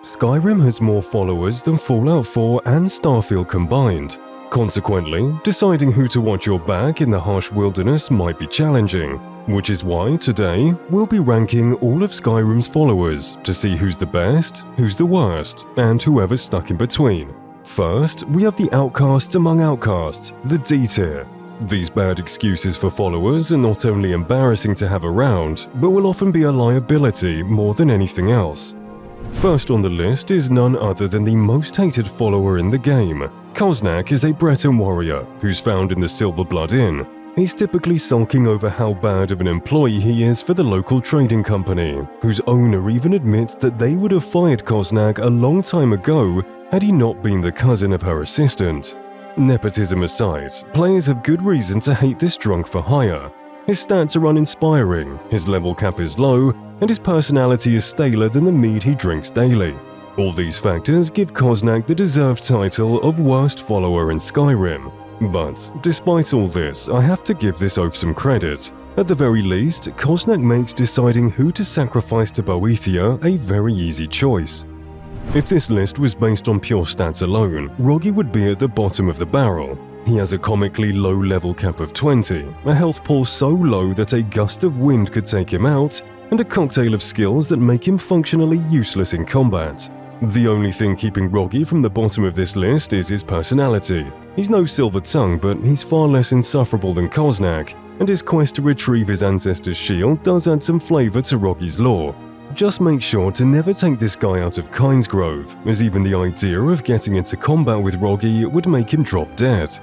Skyrim has more followers than Fallout 4 and Starfield combined. Consequently, deciding who to watch your back in the harsh wilderness might be challenging, which is why today we'll be ranking all of Skyrim's followers to see who's the best, who's the worst, and whoever's stuck in between. First, we have the outcasts among outcasts, the D tier. These bad excuses for followers are not only embarrassing to have around, but will often be a liability more than anything else. First on the list is none other than the most hated follower in the game. Koznak is a Breton warrior who's found in the Silverblood Inn. He's typically sulking over how bad of an employee he is for the local trading company, whose owner even admits that they would have fired Koznak a long time ago had he not been the cousin of her assistant. Nepotism aside, players have good reason to hate this drunk for hire. His stats are uninspiring, his level cap is low, and his personality is staler than the mead he drinks daily. All these factors give Koznak the deserved title of worst follower in Skyrim. But despite all this, I have to give this oaf some credit. At the very least, Koznak makes deciding who to sacrifice to Boethia a very easy choice. If this list was based on pure stats alone, Roggy would be at the bottom of the barrel. He has a comically low level cap of 20, a health pool so low that a gust of wind could take him out, and a cocktail of skills that make him functionally useless in combat. The only thing keeping Roggy from the bottom of this list is his personality. He's no silver tongue, but he's far less insufferable than Koznak, and his quest to retrieve his ancestor's shield does add some flavor to Roggy's lore. Just make sure to never take this guy out of Kynesgrove, as even the idea of getting into combat with Roggy would make him drop dead.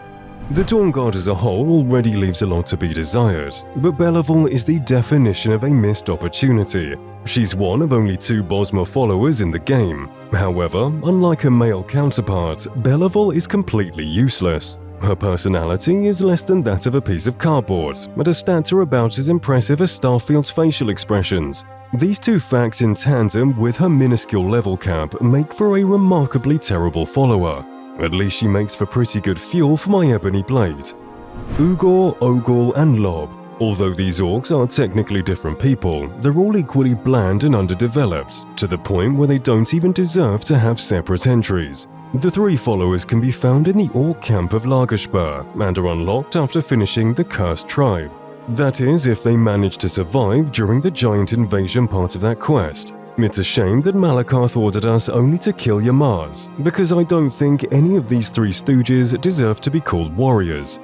The Dawnguard as a whole already leaves a lot to be desired, but Belival is the definition of a missed opportunity. She's one of only 2 Bosmer followers in the game. However, unlike her male counterpart, Belival is completely useless. Her personality is less than that of a piece of cardboard, and her stats are about as impressive as Starfield's facial expressions. These two facts in tandem with her minuscule level cap make for a remarkably terrible follower. At least she makes for pretty good fuel for my ebony blade. Ugor, Ogul, and Lob. Although these orcs are technically different people, they're all equally bland and underdeveloped, to the point where they don't even deserve to have separate entries. The 3 followers can be found in the orc camp of Lagerspur and are unlocked after finishing the Cursed Tribe. That is, if they manage to survive during the giant invasion part of that quest. It's a shame that Malakarth ordered us only to kill Yamaz, because I don't think any of these 3 stooges deserve to be called warriors.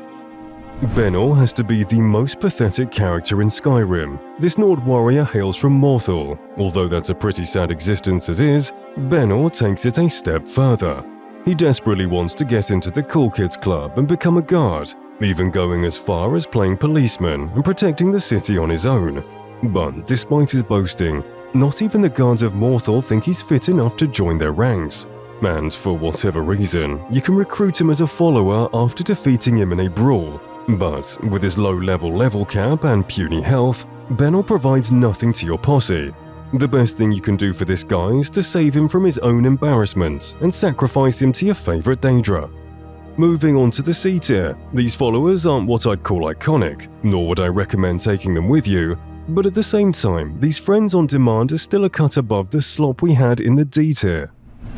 Benor has to be the most pathetic character in Skyrim. This Nord warrior hails from Morthal. Although that's a pretty sad existence as is, Benor takes it a step further. He desperately wants to get into the Cool Kids Club and become a guard, even going as far as playing policeman and protecting the city on his own. But despite his boasting, not even the guards of Morthal think he's fit enough to join their ranks. And for whatever reason, you can recruit him as a follower after defeating him in a brawl. But with his low level cap and puny health, Benor provides nothing to your posse. The best thing you can do for this guy is to save him from his own embarrassment and sacrifice him to your favorite Daedra. Moving on to the C tier, these followers aren't what I'd call iconic, nor would I recommend taking them with you, but at the same time, these friends on demand are still a cut above the slop we had in the D tier.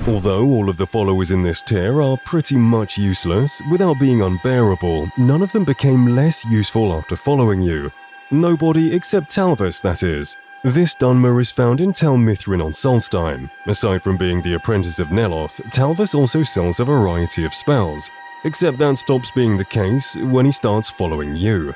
Although all of the followers in this tier are pretty much useless, without being unbearable, none of them became less useful after following you. Nobody except Talvas, that is. This Dunmer is found in Tel Mithrin on Solstheim. Aside from being the apprentice of Neloth, Talvas also sells a variety of spells, except that stops being the case when he starts following you.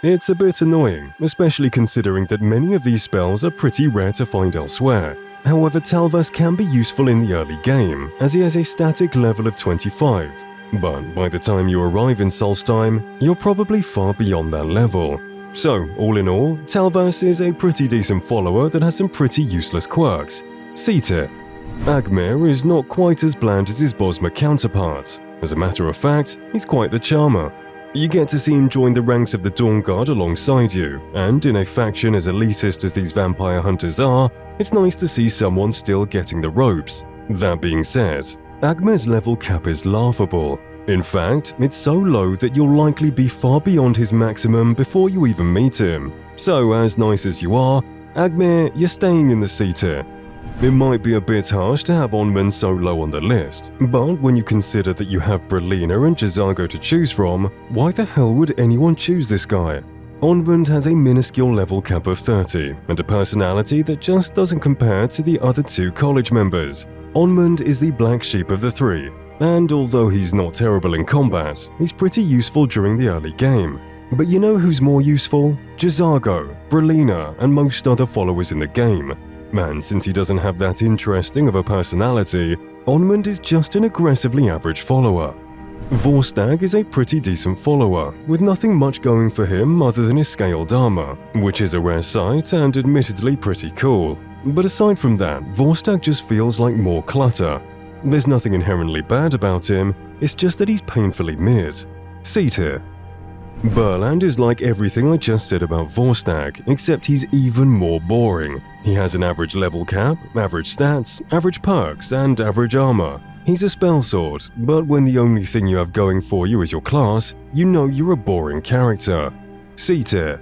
It's a bit annoying, especially considering that many of these spells are pretty rare to find elsewhere. However, Talvas can be useful in the early game, as he has a static level of 25, but by the time you arrive in Solstheim, you're probably far beyond that level. So, all in all, Talvas is a pretty decent follower that has some pretty useless quirks. C tier. Agmer is not quite as bland as his Bosmer counterpart. As a matter of fact, he's quite the charmer. You get to see him join the ranks of the Dawnguard alongside you, and in a faction as elitist as these vampire hunters are, it's nice to see someone still getting the ropes. That being said, Agmer's level cap is laughable. In fact, it's so low that you'll likely be far beyond his maximum before you even meet him. So as nice as you are, Agmer, you're staying in the C tier. It might be a bit harsh to have Onmund so low on the list, but when you consider that you have Brelina and Jazago to choose from, why the hell would anyone choose this guy? Onmund has a minuscule level cap of 30 and a personality that just doesn't compare to the other two college members. Onmund is the black sheep of the three, and although he's not terrible in combat, he's pretty useful during the early game. But you know who's more useful? Jazago, Brelina, and most other followers in the game. And since he doesn't have that interesting of a personality, Onmund is just an aggressively average follower. Vorstag is a pretty decent follower, with nothing much going for him other than his scaled armor, which is a rare sight and admittedly pretty cool. But aside from that, Vorstag just feels like more clutter. There's nothing inherently bad about him, it's just that he's painfully mid. C tier. Burland is like everything I just said about Vorstag, except he's even more boring. He has an average level cap, average stats, average perks, and average armor. He's a spell sword, but when the only thing you have going for you is your class, you know you're a boring character. C tier.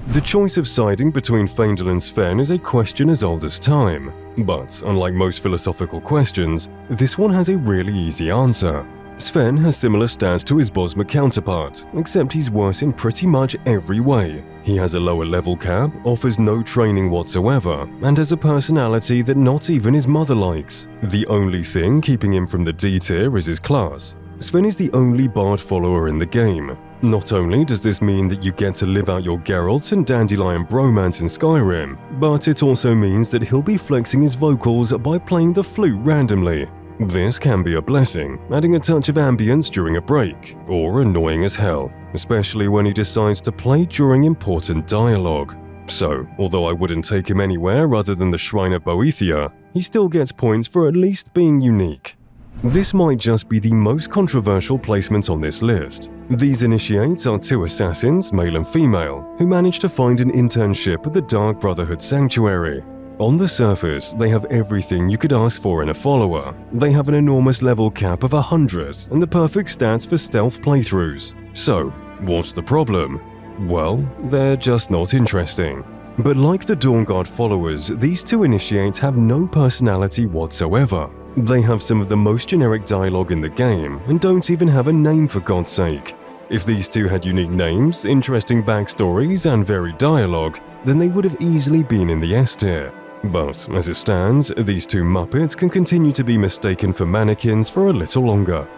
The choice of siding between Feindel and Sven is a question as old as time, but unlike most philosophical questions, this one has a really easy answer. Sven has similar stats to his Bosma counterpart, except he's worse in pretty much every way. He has a lower level cap, offers no training whatsoever, and has a personality that not even his mother likes. The only thing keeping him from the D tier is his class. Sven is the only bard follower in the game. Not only does this mean that you get to live out your Geralt and Dandelion bromance in Skyrim, but it also means that he'll be flexing his vocals by playing the flute randomly. This can be a blessing, adding a touch of ambience during a break, or annoying as hell, especially when he decides to play during important dialogue. So, although I wouldn't take him anywhere other than the Shrine of Boethia, he still gets points for at least being unique. This might just be the most controversial placement on this list. These initiates are two assassins, male and female, who manage to find an internship at the Dark Brotherhood Sanctuary. On the surface, they have everything you could ask for in a follower. They have an enormous level cap of 100 and the perfect stats for stealth playthroughs. So, what's the problem? Well, they're just not interesting. But like the Dawnguard followers, these two initiates have no personality whatsoever. They have some of the most generic dialogue in the game and don't even have a name for God's sake. If these two had unique names, interesting backstories, and varied dialogue, then they would have easily been in the S tier. But as it stands, these two Muppets can continue to be mistaken for mannequins for a little longer.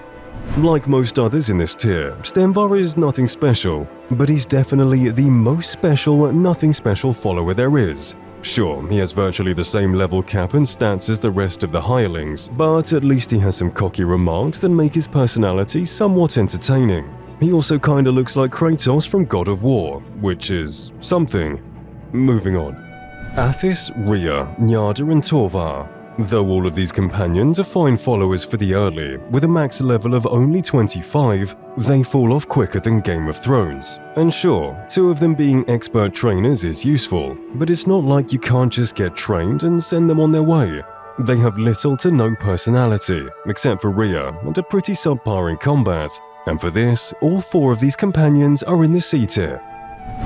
Like most others in this tier, Stenvar is nothing special, but he's definitely the most special nothing special follower there is. Sure, he has virtually the same level cap and stats as the rest of the hirelings, but at least he has some cocky remarks that make his personality somewhat entertaining. He also kinda looks like Kratos from God of War, which is something. Moving on. Athis, Rhea, Nyada and Torvar. Though all of these companions are fine followers for the early, with a max level of only 25, they fall off quicker than Game of Thrones. And sure, two of them being expert trainers is useful, but it's not like you can't just get trained and send them on their way. They have little to no personality, except for Rhea, and are pretty subpar in combat, and for this, all four of these companions are in the C tier.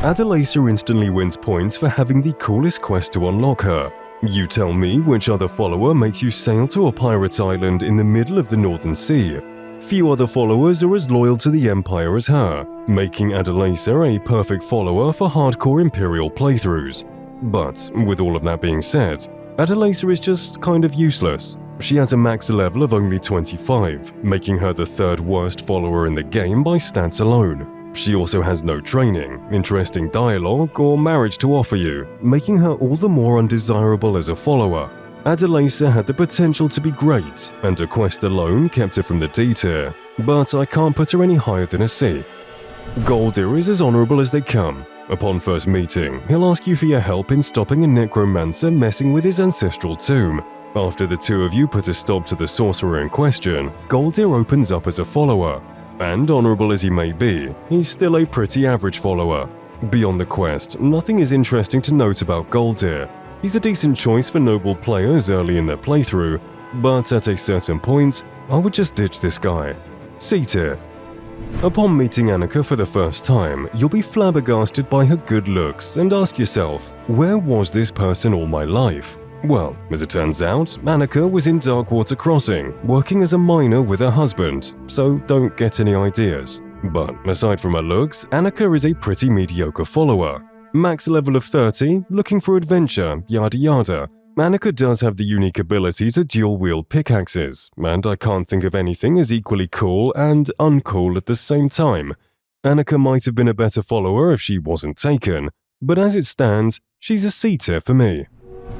Adelaisa instantly wins points for having the coolest quest to unlock her. You tell me which other follower makes you sail to a pirate island in the middle of the Northern Sea. Few other followers are as loyal to the Empire as her, making Adelaisa a perfect follower for hardcore Imperial playthroughs. But, with all of that being said, Adelaisa is just kind of useless. She has a max level of only 25, making her the third worst follower in the game by stats alone. She also has no training, interesting dialogue, or marriage to offer you, making her all the more undesirable as a follower. Adelaisa had the potential to be great, and her quest alone kept her from the D tier, but I can't put her any higher than a C. Goldir is as honorable as they come. Upon first meeting, he'll ask you for your help in stopping a necromancer messing with his ancestral tomb. After the two of you put a stop to the sorcerer in question, Goldir opens up as a follower. And honorable as he may be, he's still a pretty average follower. Beyond the quest, nothing is interesting to note about Goldir. He's a decent choice for noble players early in their playthrough, but at a certain point, I would just ditch this guy. C tier. Upon meeting Annika for the first time, you'll be flabbergasted by her good looks and ask yourself, where was this person all my life? Well, as it turns out, Annika was in Darkwater Crossing, working as a miner with her husband, so don't get any ideas. But aside from her looks, Annika is a pretty mediocre follower. Max level of 30, looking for adventure, yada yada. Annika does have the unique ability to dual-wield pickaxes, and I can't think of anything as equally cool and uncool at the same time. Annika might have been a better follower if she wasn't taken, but as it stands, she's a C tier for me.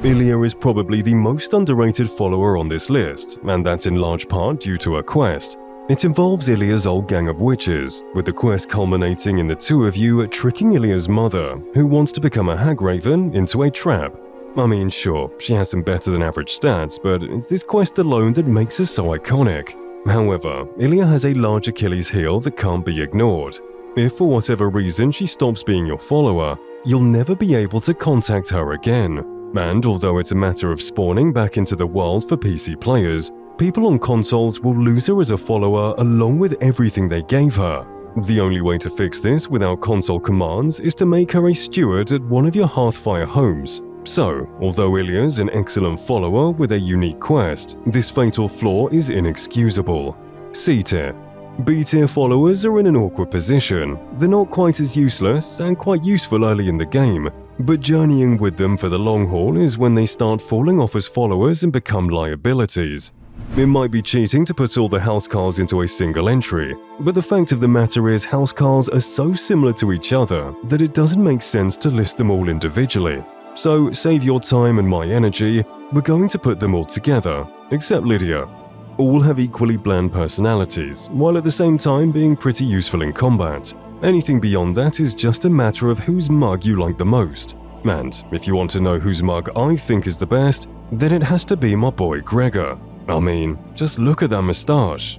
Ilya is probably the most underrated follower on this list, and that's in large part due to her quest. It involves Ilya's old gang of witches, with the quest culminating in the two of you tricking Ilya's mother, who wants to become a hagraven, into a trap. I mean, sure, she has some better than average stats, but it's this quest alone that makes her so iconic. However, Ilya has a large Achilles heel that can't be ignored. If for whatever reason she stops being your follower, you'll never be able to contact her again. And although it's a matter of spawning back into the world for PC players, people on consoles will lose her as a follower along with everything they gave her. The only way to fix this without console commands is to make her a steward at one of your Hearthfire homes. So, although Ilya's an excellent follower with a unique quest, this fatal flaw is inexcusable. C tier. B tier followers are in an awkward position. They're not quite as useless and quite useful early in the game, but journeying with them for the long haul is when they start falling off as followers and become liabilities. It might be cheating to put all the housecarls into a single entry, but the fact of the matter is housecarls are so similar to each other that it doesn't make sense to list them all individually. So save your time and my energy, we're going to put them all together, except Lydia. All have equally bland personalities, while at the same time being pretty useful in combat. Anything beyond that is just a matter of whose mug you like the most. And if you want to know whose mug I think is the best, then it has to be my boy Gregor. I mean, just look at that moustache.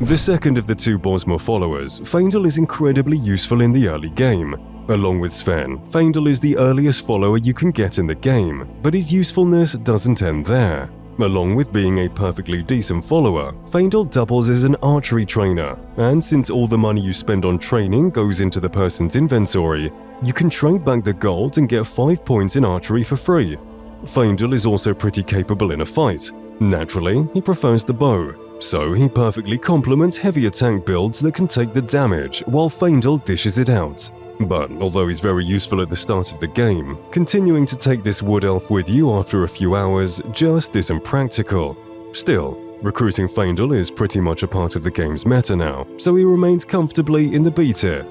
The second of the two Bosmer followers, Faendal is incredibly useful in the early game. Along with Sven, Faendal is the earliest follower you can get in the game, but his usefulness doesn't end there. Along with being a perfectly decent follower, Faendal doubles as an archery trainer, and since all the money you spend on training goes into the person's inventory, you can trade back the gold and get 5 points in archery for free. Faendal is also pretty capable in a fight. Naturally, he prefers the bow, so he perfectly complements heavy attack builds that can take the damage while Faendal dishes it out. But although he's very useful at the start of the game, continuing to take this wood elf with you after a few hours just isn't practical. Still, recruiting Faendal is pretty much a part of the game's meta now, so he remains comfortably in the B tier.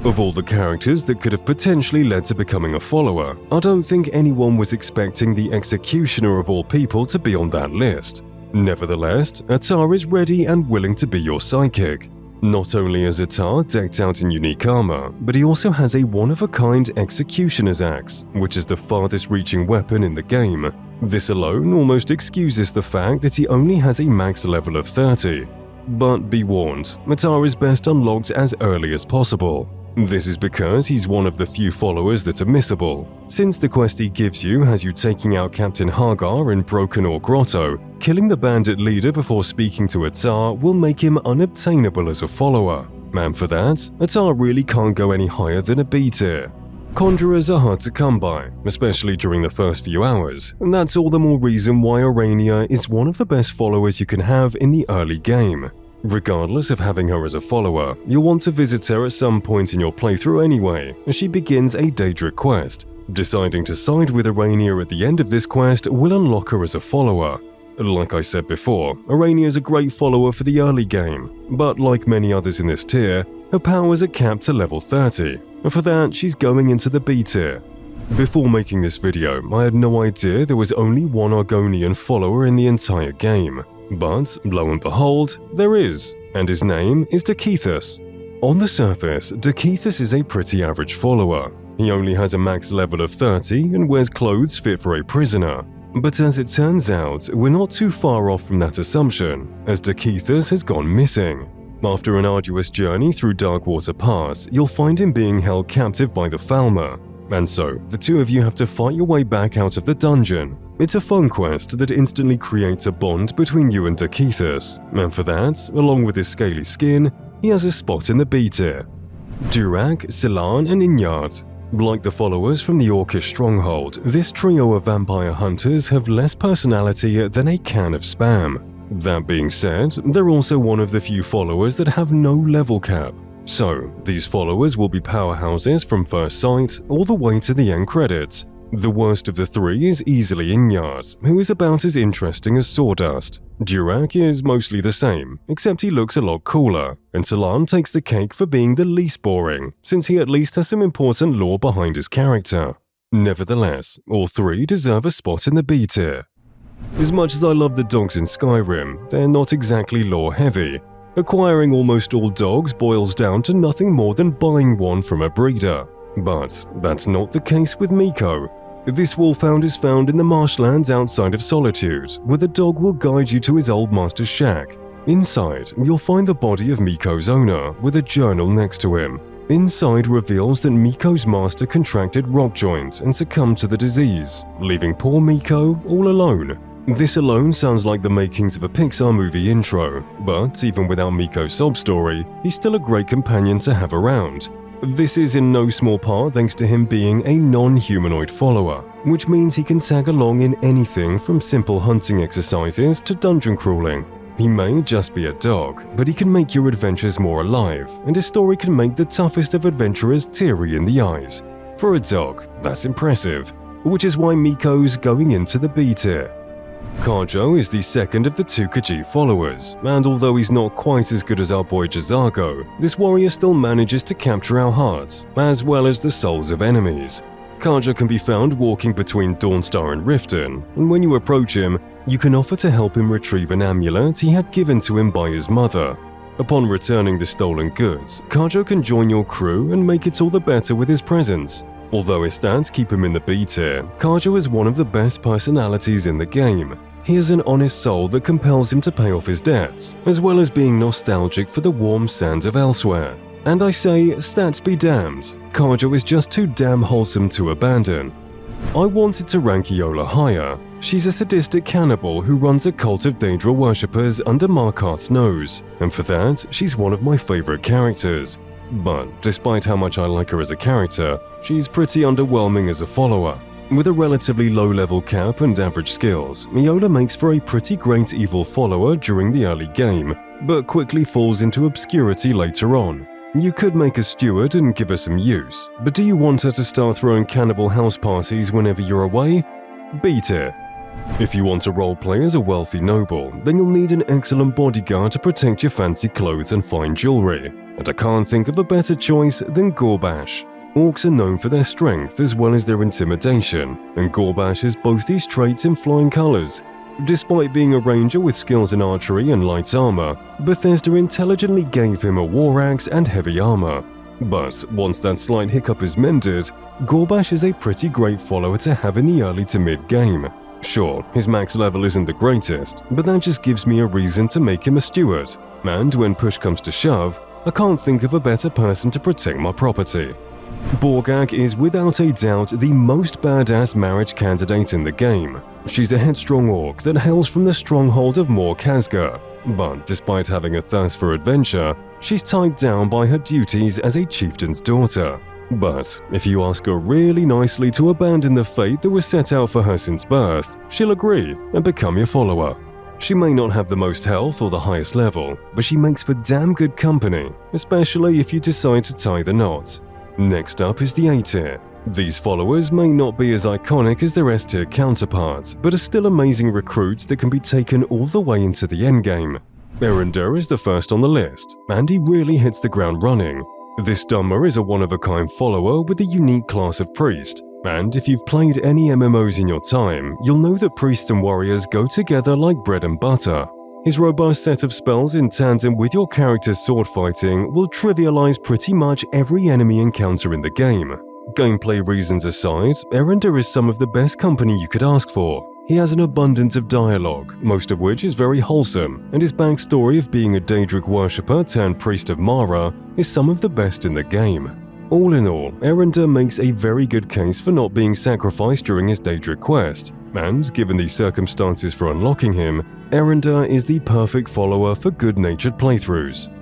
Of all the characters that could have potentially led to becoming a follower, I don't think anyone was expecting the executioner of all people to be on that list. Nevertheless, Atar is ready and willing to be your sidekick. Not only is Atar decked out in unique armor, but he also has a one-of-a-kind Executioner's Axe, which is the farthest-reaching weapon in the game. This alone almost excuses the fact that he only has a max level of 30. But be warned, Atar is best unlocked as early as possible. This is because he's one of the few followers that are missable. Since the quest he gives you has you taking out Captain Hagar in Broken Ore Grotto, killing the bandit leader before speaking to Atar will make him unobtainable as a follower. And for that, Atar really can't go any higher than a B tier. Conjurers are hard to come by, especially during the first few hours, and that's all the more reason why Aurania is one of the best followers you can have in the early game. Regardless of having her as a follower, you'll want to visit her at some point in your playthrough anyway, as she begins a Daedric quest. Deciding to side with Aurania at the end of this quest will unlock her as a follower. Like I said before, Aurania is a great follower for the early game, but like many others in this tier, her powers are capped to level 30, and for that she's going into the B tier. Before making this video, I had no idea there was only one Argonian follower in the entire game. But, lo and behold, there is, and his name is Dakethus. On the surface, Dakethus is a pretty average follower. He only has a max level of 30 and wears clothes fit for a prisoner. But as it turns out, we're not too far off from that assumption, as Dakethus has gone missing. After an arduous journey through Darkwater Pass, you'll find him being held captive by the Falmer. And so, the two of you have to fight your way back out of the dungeon. It's a fun quest that instantly creates a bond between you and Dakethus, and for that, along with his scaly skin, he has a spot in the B tier. Durak, Silan, and Inyard. Like the followers from the Orcish stronghold, this trio of vampire hunters have less personality than a can of Spam. That being said, they're also one of the few followers that have no level cap. So, these followers will be powerhouses from first sight all the way to the end credits. The worst of the three is easily Inyard, who is about as interesting as Sawdust. Durak is mostly the same, except he looks a lot cooler, and Talan takes the cake for being the least boring, since he at least has some important lore behind his character. Nevertheless, all three deserve a spot in the B tier. As much as I love the dogs in Skyrim, they're not exactly lore-heavy. Acquiring almost all dogs boils down to nothing more than buying one from a breeder. But that's not the case with Miko. This wolfhound is found in the marshlands outside of Solitude, where the dog will guide you to his old master's shack. Inside, you'll find the body of Miko's owner, with a journal next to him. Inside reveals that Miko's master contracted rock joint and succumbed to the disease, leaving poor Miko all alone. This alone sounds like the makings of a Pixar movie intro, but even without Miko's sob story, he's still a great companion to have around. This is in no small part thanks to him being a non-humanoid follower, which means he can tag along in anything from simple hunting exercises to dungeon crawling. He may just be a dog, but he can make your adventures more alive, and his story can make the toughest of adventurers teary in the eyes. For a dog, that's impressive, which is why Miko's going into the B tier. Kajo is the second of the two Khajiit followers, and although he's not quite as good as our boy Jazago, this warrior still manages to capture our hearts, as well as the souls of enemies. Kajo can be found walking between Dawnstar and Riften, and when you approach him, you can offer to help him retrieve an amulet he had given to him by his mother. Upon returning the stolen goods, Kajo can join your crew and make it all the better with his presence. Although his stats keep him in the B tier, Kajo is one of the best personalities in the game. He has an honest soul that compels him to pay off his debts, as well as being nostalgic for the warm sands of elsewhere. And I say, stats be damned, Kajo is just too damn wholesome to abandon. I wanted to rank Iola higher. She's a sadistic cannibal who runs a cult of Daedra worshippers under Markarth's nose, and for that, she's one of my favorite characters. But despite how much I like her as a character, she's pretty underwhelming as a follower. With a relatively low-level cap and average skills, Iola makes for a pretty great evil follower during the early game, but quickly falls into obscurity later on. You could make a steward and give her some use, but do you want her to start throwing cannibal house parties whenever you're away? B tier. If you want to roleplay as a wealthy noble, then you'll need an excellent bodyguard to protect your fancy clothes and fine jewelry, and I can't think of a better choice than Gorbash. Orcs are known for their strength as well as their intimidation, and Gorbash has both these traits in flying colors. Despite being a ranger with skills in archery and light armor, Bethesda intelligently gave him a war axe and heavy armor. But once that slight hiccup is mended, Gorbash is a pretty great follower to have in the early to mid-game. Sure, his max level isn't the greatest, but that just gives me a reason to make him a steward, and when push comes to shove, I can't think of a better person to protect my property. Borgak is without a doubt the most badass marriage candidate in the game. She's a headstrong orc that hails from the stronghold of Mor Khazgar, but despite having a thirst for adventure, she's tied down by her duties as a chieftain's daughter. But if you ask her really nicely to abandon the fate that was set out for her since birth, she'll agree and become your follower. She may not have the most health or the highest level, but she makes for damn good company, especially if you decide to tie the knot. Next up is the A tier. These followers may not be as iconic as their S tier counterparts, but are still amazing recruits that can be taken all the way into the endgame. Erendur is the first on the list, and he really hits the ground running. This Dummer is a one-of-a-kind follower with a unique class of priest, and if you've played any MMOs in your time, you'll know that priests and warriors go together like bread and butter. His robust set of spells in tandem with your character's sword fighting will trivialize pretty much every enemy encounter in the game. Gameplay reasons aside, Erendur is some of the best company you could ask for. He has an abundance of dialogue, most of which is very wholesome, and his backstory of being a Daedric worshipper turned priest of Mara is some of the best in the game. All in all, Erendur makes a very good case for not being sacrificed during his Daedric quest, and given the circumstances for unlocking him, Erendur is the perfect follower for good-natured playthroughs.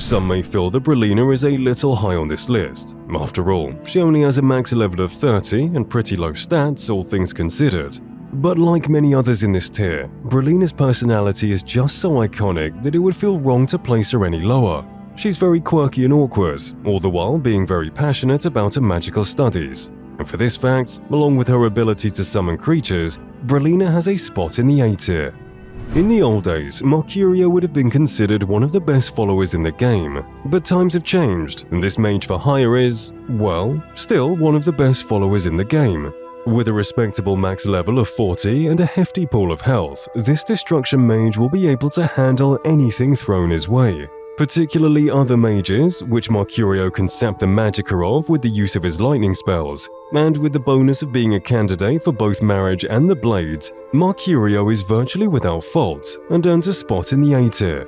Some may feel that Brelina is a little high on this list. After all, she only has a max level of 30 and pretty low stats, all things considered. But like many others in this tier, Brelina's personality is just so iconic that it would feel wrong to place her any lower. She's very quirky and awkward, all the while being very passionate about her magical studies. And for this fact, along with her ability to summon creatures, Brelina has a spot in the A tier. In the old days, Mercurio would have been considered one of the best followers in the game, but times have changed, and this mage for hire is, well, still one of the best followers in the game. With a respectable max level of 40 and a hefty pool of health, this destruction mage will be able to handle anything thrown his way. Particularly other mages, which Mercurio can sap the magicka of with the use of his lightning spells, and with the bonus of being a candidate for both marriage and the blades, Mercurio is virtually without fault and earns a spot in the A tier.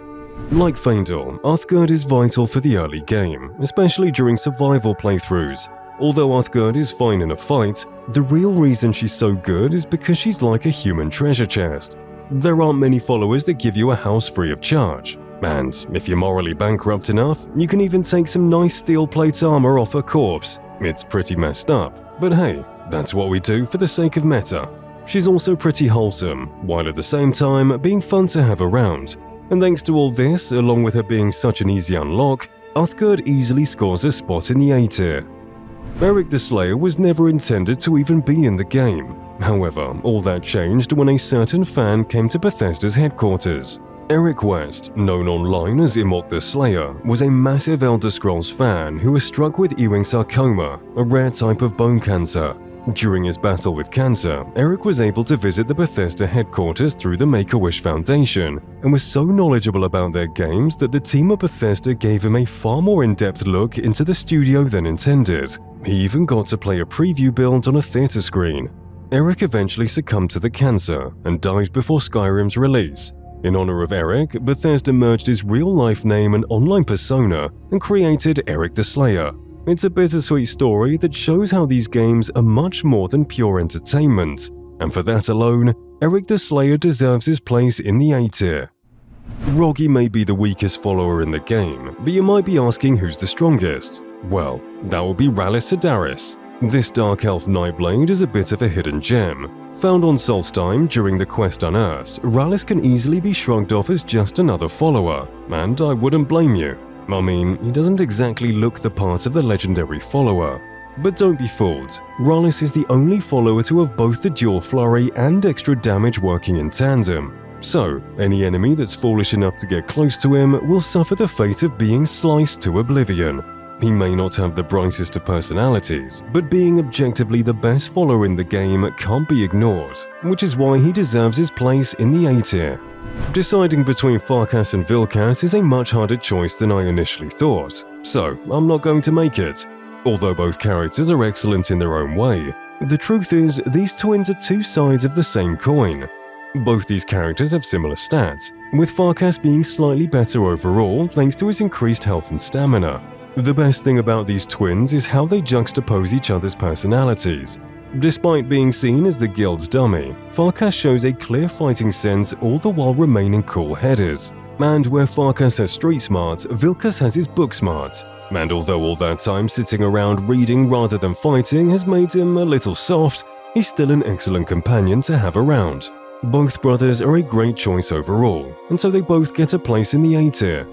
Like Faendal, Uthgerd is vital for the early game, especially during survival playthroughs. Although Uthgerd is fine in a fight, the real reason she's so good is because she's like a human treasure chest. There aren't many followers that give you a house free of charge. And if you're morally bankrupt enough, you can even take some nice steel plate armor off a corpse. It's pretty messed up, but hey, that's what we do for the sake of meta. She's also pretty wholesome, while at the same time being fun to have around. And thanks to all this, along with her being such an easy unlock, Uthgerd easily scores a spot in the A tier. Eric the Slayer was never intended to even be in the game. However, all that changed when a certain fan came to Bethesda's headquarters. Eric West, known online as Imok the Slayer, was a massive Elder Scrolls fan who was struck with Ewing sarcoma, a rare type of bone cancer. During his battle with cancer, Eric was able to visit the Bethesda headquarters through the Make-A-Wish Foundation and was so knowledgeable about their games that the team at Bethesda gave him a far more in-depth look into the studio than intended. He even got to play a preview build on a theater screen. Eric eventually succumbed to the cancer and died before Skyrim's release. In honor of Eric, Bethesda merged his real-life name and online persona and created Eric the Slayer. It's a bittersweet story that shows how these games are much more than pure entertainment, and for that alone, Eric the Slayer deserves his place in the A tier. Rogi may be the weakest follower in the game, but you might be asking who's the strongest. Well, that would be Rallis Sedaris. This Dark Elf Nightblade is a bit of a hidden gem. Found on Solstheim during the quest Unearthed, Rallis can easily be shrugged off as just another follower, and I wouldn't blame you. I mean, he doesn't exactly look the part of the legendary follower. But don't be fooled, Rallis is the only follower to have both the dual flurry and extra damage working in tandem. So, any enemy that's foolish enough to get close to him will suffer the fate of being sliced to oblivion. He may not have the brightest of personalities, but being objectively the best follower in the game can't be ignored, which is why he deserves his place in the A tier. Deciding between Farkas and Vilkas is a much harder choice than I initially thought, so I'm not going to make it. Although both characters are excellent in their own way, the truth is these twins are two sides of the same coin. Both these characters have similar stats, with Farkas being slightly better overall thanks to his increased health and stamina. The best thing about these twins is how they juxtapose each other's personalities. Despite being seen as the guild's dummy, Farkas shows a clear fighting sense all the while remaining cool-headed. And where Farkas has street smart, Vilkas has his book smart. And although all that time sitting around reading rather than fighting has made him a little soft, he's still an excellent companion to have around. Both brothers are a great choice overall, and so they both get a place in the A tier.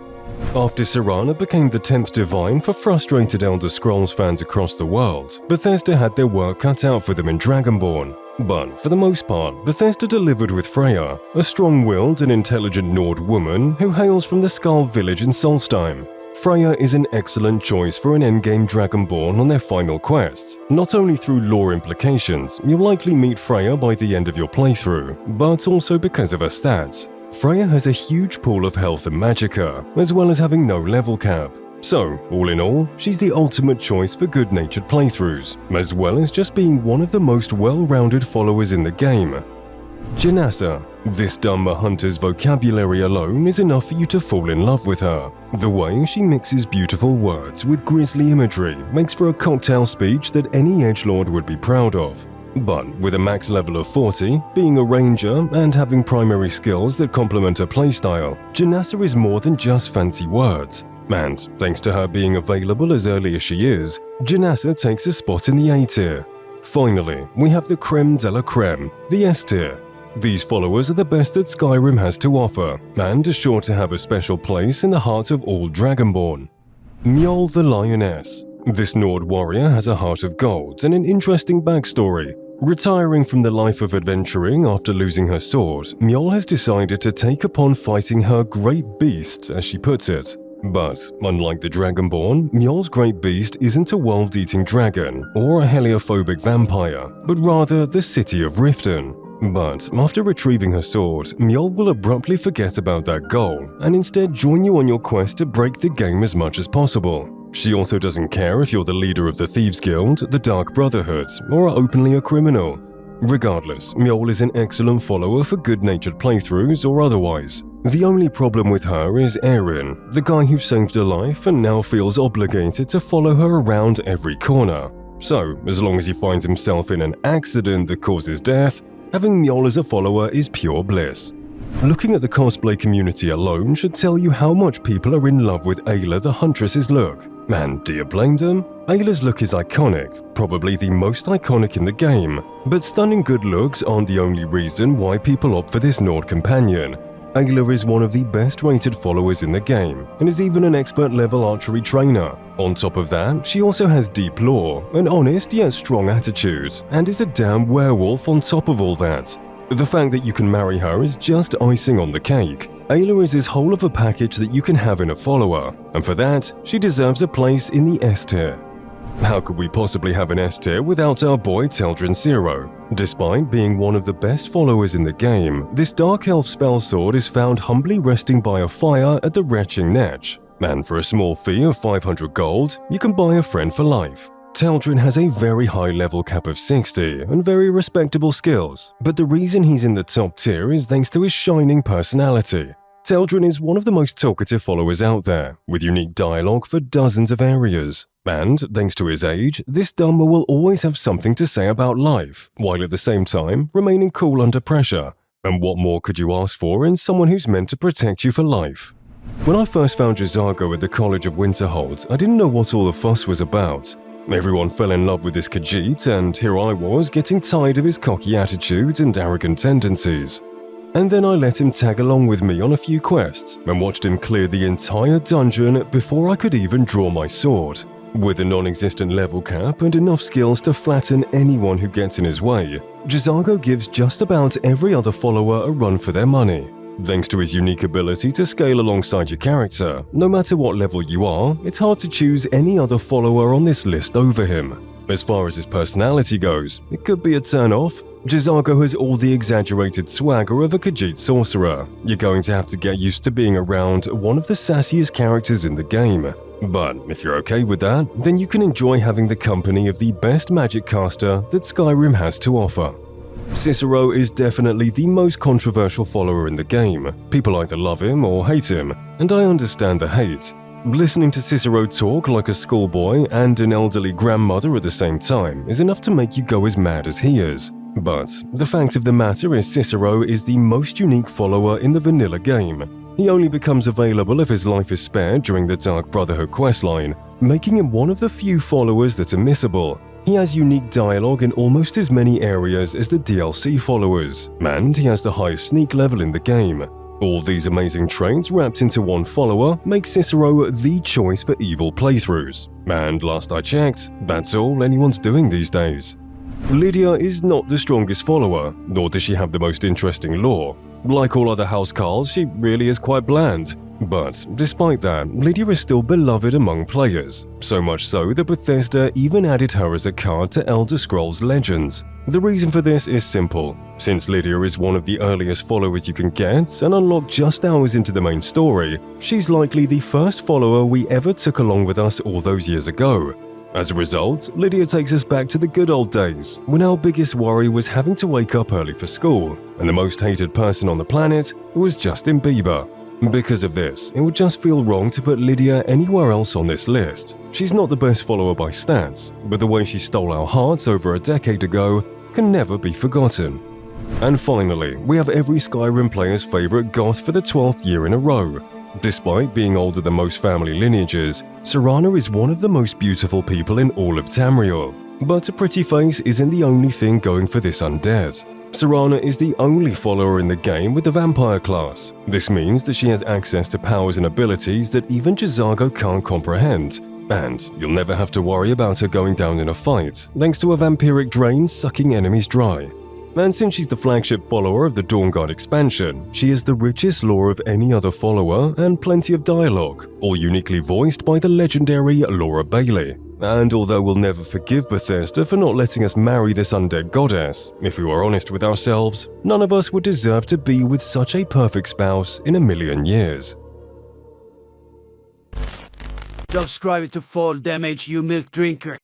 After Serana became the 10th Divine for frustrated Elder Scrolls fans across the world, Bethesda had their work cut out for them in Dragonborn. But for the most part, Bethesda delivered with Freya, a strong-willed and intelligent Nord woman who hails from the Skull village in Solstheim. Freya is an excellent choice for an endgame Dragonborn on their final quest. Not only through lore implications, you'll likely meet Freya by the end of your playthrough, but also because of her stats. Freya has a huge pool of health and magicka, as well as having no level cap. So, all in all, she's the ultimate choice for good-natured playthroughs, as well as just being one of the most well-rounded followers in the game. Janassa. This Dharma hunter's vocabulary alone is enough for you to fall in love with her. The way she mixes beautiful words with grisly imagery makes for a cocktail speech that any edgelord would be proud of. But with a max level of 40, being a ranger, and having primary skills that complement her playstyle, Janassa is more than just fancy words. And thanks to her being available as early as she is, Janassa takes a spot in the A tier. Finally, we have the creme de la creme, the S tier. These followers are the best that Skyrim has to offer, and are sure to have a special place in the heart of all Dragonborn. Mjol the Lioness. This Nord warrior has a heart of gold and an interesting backstory. Retiring from the life of adventuring after losing her sword, Mjol has decided to take upon fighting her great beast, as she puts it. But, unlike the Dragonborn, Mjol's great beast isn't a world-eating dragon or a heliophobic vampire, but rather the city of Riften. But after retrieving her sword, Mjol will abruptly forget about that goal and instead join you on your quest to break the game as much as possible. She also doesn't care if you're the leader of the Thieves Guild, the Dark Brotherhood, or are openly a criminal. Regardless, Mjol is an excellent follower for good-natured playthroughs or otherwise. The only problem with her is Aaron, the guy who saved her life and now feels obligated to follow her around every corner. So, as long as he finds himself in an accident that causes death, having Mjol as a follower is pure bliss. Looking at the cosplay community alone should tell you how much people are in love with Ayla the Huntress's look. And do you blame them? Ayla's look is iconic, probably the most iconic in the game, but stunning good looks aren't the only reason why people opt for this Nord companion. Ayla is one of the best rated followers in the game, and is even an expert level archery trainer. On top of that, she also has deep lore, an honest yet strong attitude, and is a damn werewolf on top of all that. The fact that you can marry her is just icing on the cake. Ayla is as whole of a package that you can have in a follower, and for that, she deserves a place in the S tier. How could we possibly have an S tier without our boy Teldrin Zero? Despite being one of the best followers in the game, this Dark Elf spell sword is found humbly resting by a fire at the Retching Netch, and for a small fee of 500 gold, you can buy a friend for life. Teldrin has a very high level cap of 60 and very respectable skills, but the reason he's in the top tier is thanks to his shining personality. Teldrin is one of the most talkative followers out there, with unique dialogue for dozens of areas. And, thanks to his age, this Dharma will always have something to say about life, while at the same time remaining cool under pressure. And what more could you ask for in someone who's meant to protect you for life? When I first found Jazago at the College of Winterhold, I didn't know what all the fuss was about. Everyone fell in love with this Khajiit, and here I was getting tired of his cocky attitude and arrogant tendencies. And then I let him tag along with me on a few quests and watched him clear the entire dungeon before I could even draw my sword. With a non-existent level cap and enough skills to flatten anyone who gets in his way, Jazago gives just about every other follower a run for their money. Thanks to his unique ability to scale alongside your character, no matter what level you are, it's hard to choose any other follower on this list over him. As far as his personality goes, it could be a turn-off. Jazago has all the exaggerated swagger of a Khajiit sorcerer. You're going to have to get used to being around one of the sassiest characters in the game. But if you're okay with that, then you can enjoy having the company of the best magic caster that Skyrim has to offer. Cicero is definitely the most controversial follower in the game. People either love him or hate him, and I understand the hate. Listening to Cicero talk like a schoolboy and an elderly grandmother at the same time is enough to make you go as mad as he is. But the fact of the matter is Cicero is the most unique follower in the vanilla game. He only becomes available if his life is spared during the Dark Brotherhood questline, making him one of the few followers that are missable. He has unique dialogue in almost as many areas as the DLC followers, and he has the highest sneak level in the game. All these amazing traits wrapped into one follower make Cicero the choice for evil playthroughs. And last I checked, that's all anyone's doing these days. Lydia is not the strongest follower, nor does she have the most interesting lore. Like all other housecarls, she really is quite bland. But despite that, Lydia is still beloved among players, so much so that Bethesda even added her as a card to Elder Scrolls Legends. The reason for this is simple. Since Lydia is one of the earliest followers you can get and unlock just hours into the main story, she's likely the first follower we ever took along with us all those years ago. As a result, Lydia takes us back to the good old days, when our biggest worry was having to wake up early for school, and the most hated person on the planet was Justin Bieber. Because of this, it would just feel wrong to put Lydia anywhere else on this list. She's not the best follower by stats, but the way she stole our hearts over a decade ago can never be forgotten. And finally, we have every Skyrim player's favorite goth for the 12th year in a row. Despite being older than most family lineages, Serana is one of the most beautiful people in all of Tamriel. But a pretty face isn't the only thing going for this undead. Serana is the only follower in the game with the vampire class. This means that she has access to powers and abilities that even J'zargo can't comprehend, and you'll never have to worry about her going down in a fight, thanks to a vampiric drain sucking enemies dry. And since she's the flagship follower of the Dawnguard expansion, she has the richest lore of any other follower and plenty of dialogue, all uniquely voiced by the legendary Laura Bailey. And although we'll never forgive Bethesda for not letting us marry this undead goddess, if we were honest with ourselves, none of us would deserve to be with such a perfect spouse in a million years. Subscribe to Fall Damage, you milk drinker.